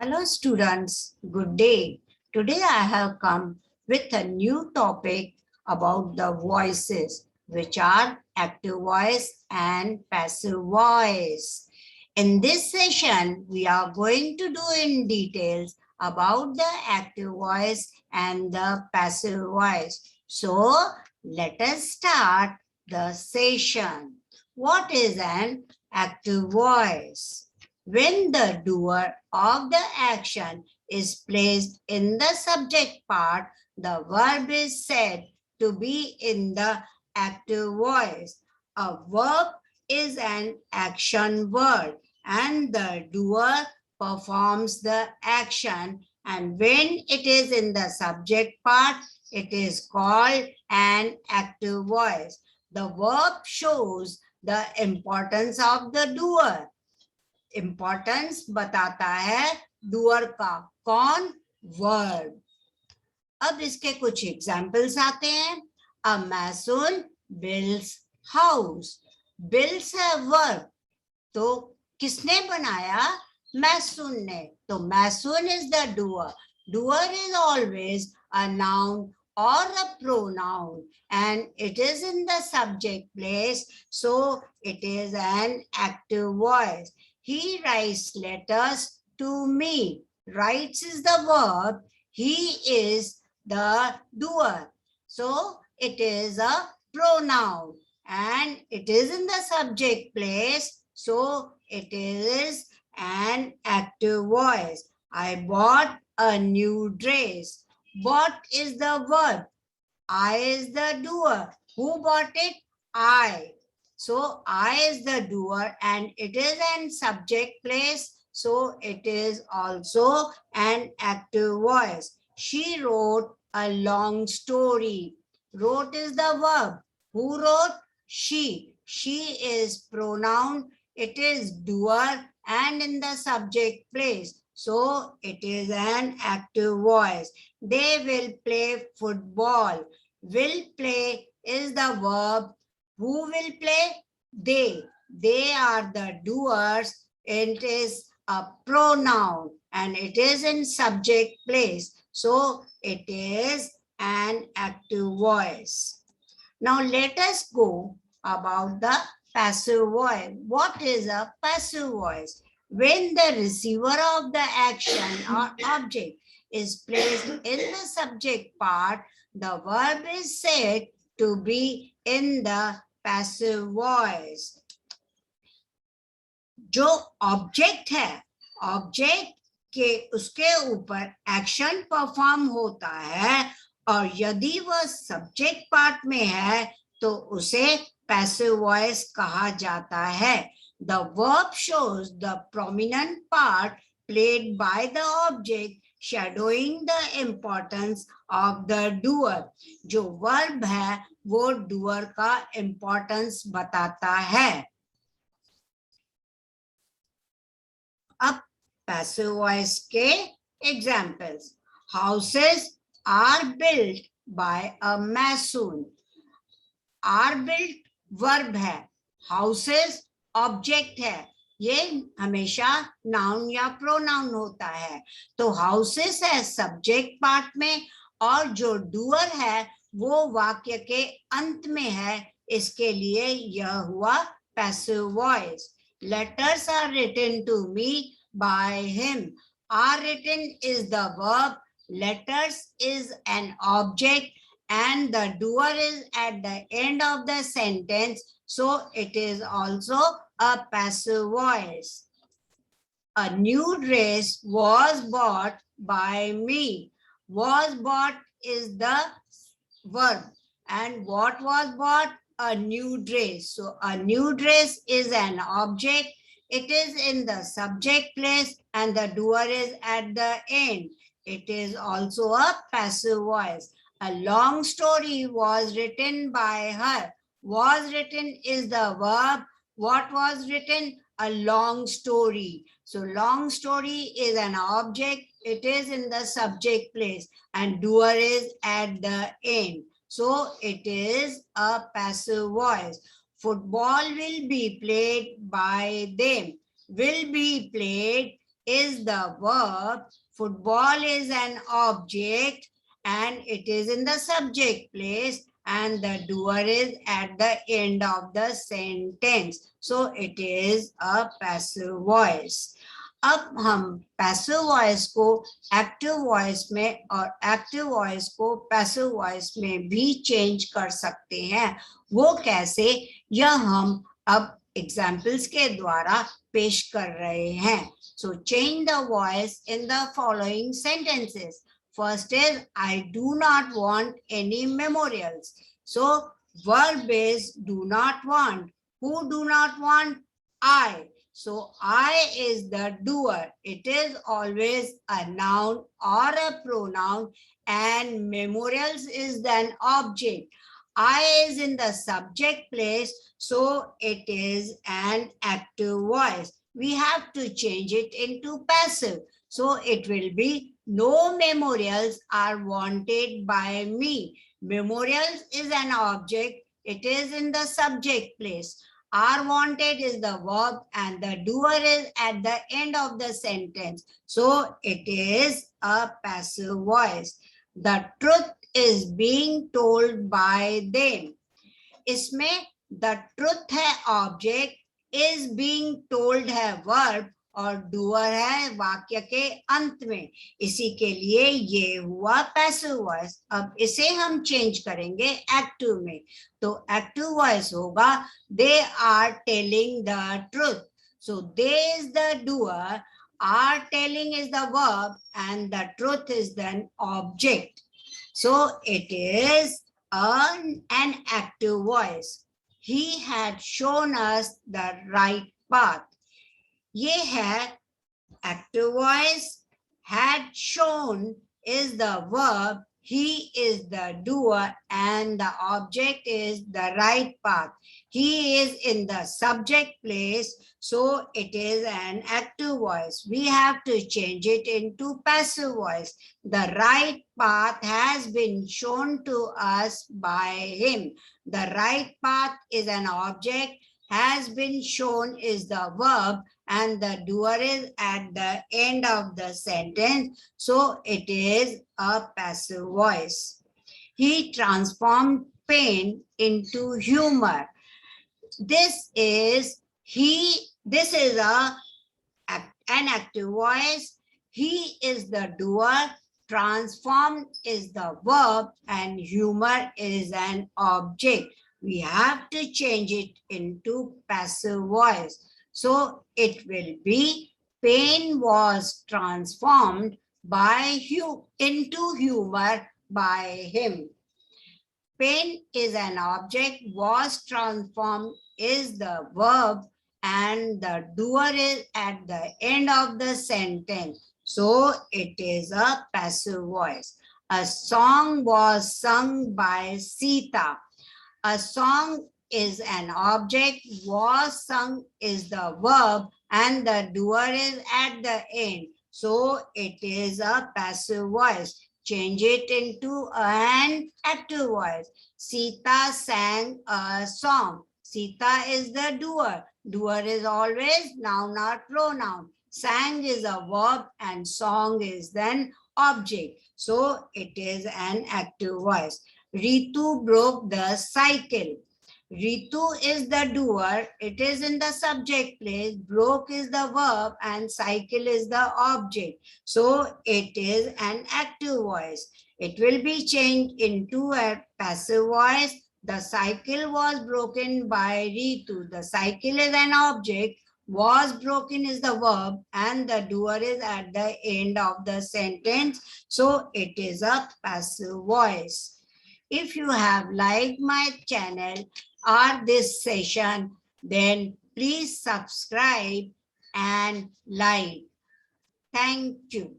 Hello students, good day. Today I have come with a new topic about the voices, which are active voice and passive voice. In this session, we are going to do in details about the active voice and the passive voice. So let us start the session. What is an active voice? When the doer of the action is placed in the subject part, the verb is said to be in the active voice. A verb is an action word and the doer performs the action, and when it is in the subject part, it is called an active voice. The verb shows the importance of the doer. Importance बताता है doer का. कौन? Verb. अब इसके कुछ examples आते हैं. A mason builds house. Builds है वर्ब, तो किसने बनाया? मैसून ने. तो mason is the doer. Doer is always a noun or a pronoun and it is in the subject place, so it is an active voice. He writes letters to me. Writes is the verb. He is the doer. So it is a pronoun and it is in the subject place, so it is an active voice. I bought a new dress. Bought is the verb. I is the doer. Who bought it? I. So I is the doer and it is an subject place, so it is also an active voice. She wrote a long story. Wrote is the verb. Who wrote? She. She is pronoun. It is doer and in the subject place, so it is an active voice. They will play football. Will play is the verb. Who will play? They. They are the doers. It is a pronoun and it is in subject place, so it is an active voice. Now let us go about the passive voice. What is a passive voice? When the receiver of the action or object is placed in the subject part, the verb is said to be in the passive voice. जो object है, object के उसके ऊपर action perform होता है और यदि वह सब्जेक्ट पार्ट में है तो उसे पैसिव वॉइस कहा जाता है. The verb shows the prominent part played by the object, shadowing the importance of the doer. जो वर्ब है वो डूअर का इम्पोर्टेंस बताता है. अब पैसिव वॉइस के examples. Houses are built by a mason. Are built verb है, houses object है. ये हमेशा नाउन या प्रोनाउन होता है. तो हाउसेस है सब्जेक्ट पार्ट में और जो डूअर है वो वाक्य के अंत में है, इसके लिए यह हुआ passive voice. Letters are written to me by him. Are written is the verb. Letters is an object and the doer is at the end of the sentence, so it is also a passive voice. A new dress was bought by me. Was bought is the verb and what was bought? A new dress. So a new dress is an object. It is in the subject place and the doer is at the end. It is also a passive voice. A long story was written by her. Was written is the verb. What was written? A long story. So long story is an object. It is in the subject place and doer is at the end. So it is a passive voice. Football will be played by them. Will be played is the verb. Football is an object and it is in the subject place, and the doer is at the end of the sentence. So it is a passive voice. अब हम passive voice को active voice में और active voice को passive voice में भी change कर सकते हैं. वो कैसे, यह हम अब एग्जाम्पल्स के द्वारा पेश कर रहे हैं. So change the voice in the following sentences. First is I do not want any memorials. So verb is do not want. Who do not want? I. So I is the doer. It is always a noun or a pronoun, and memorials is an object. I is in the subject place, so it is an active voice. We have to change it into passive. So it will be no memorials are wanted by me. Memorials is an object. It is in the subject place. Are wanted is the verb and the doer is at the end of the sentence. So it is a passive voice. The truth is being told by them. इसमें the truth है object, is being told है verb और doer है वाक्य के अंत में. इसी के लिए ये हुआ पैसिव वॉइस. अब इसे हम चेंज करेंगे एक्टिव में. तो एक्टिव वॉइस होगा they are telling the truth. So they is the doer, are telling is the verb, and the truth is the object. So it is an active voice. He had shown us the right path. ये है active voice. Had shown is the verb, he is the doer, and the object is the right path. He is in the subject place, so it is an active voice. We have to change it into passive voice. The right path has been shown to us by him. The right path is an object, has been shown is the verb, and the doer is at the end of the sentence. So it is a passive voice. He transformed pain into humor. This is an active voice. He is the doer. Transformed is the verb, and humor is an object. We have to change it into passive voice. So it will be pain was transformed into humor by him. Pain is an object, was transformed is the verb, and the doer is at the end of the sentence. So it is a passive voice. A song was sung by Sita. A song is an object, was sung is the verb, and the doer is at the end. So it is a passive voice. Change it into an active voice. Sita sang a song. Sita is the doer. Doer is always noun or pronoun. Sang is a verb and song is then object. So it is an active voice. Ritu broke the cycle. Ritu is the doer. It is in the subject place. Broke is the verb and cycle is the object. So it is an active voice. It will be changed into a passive voice. The cycle was broken by Ritu. The cycle is an object. Was broken is the verb and the doer is at the end of the sentence. So it is a passive voice. If you have liked my channel or this session, then please subscribe and like. Thank you.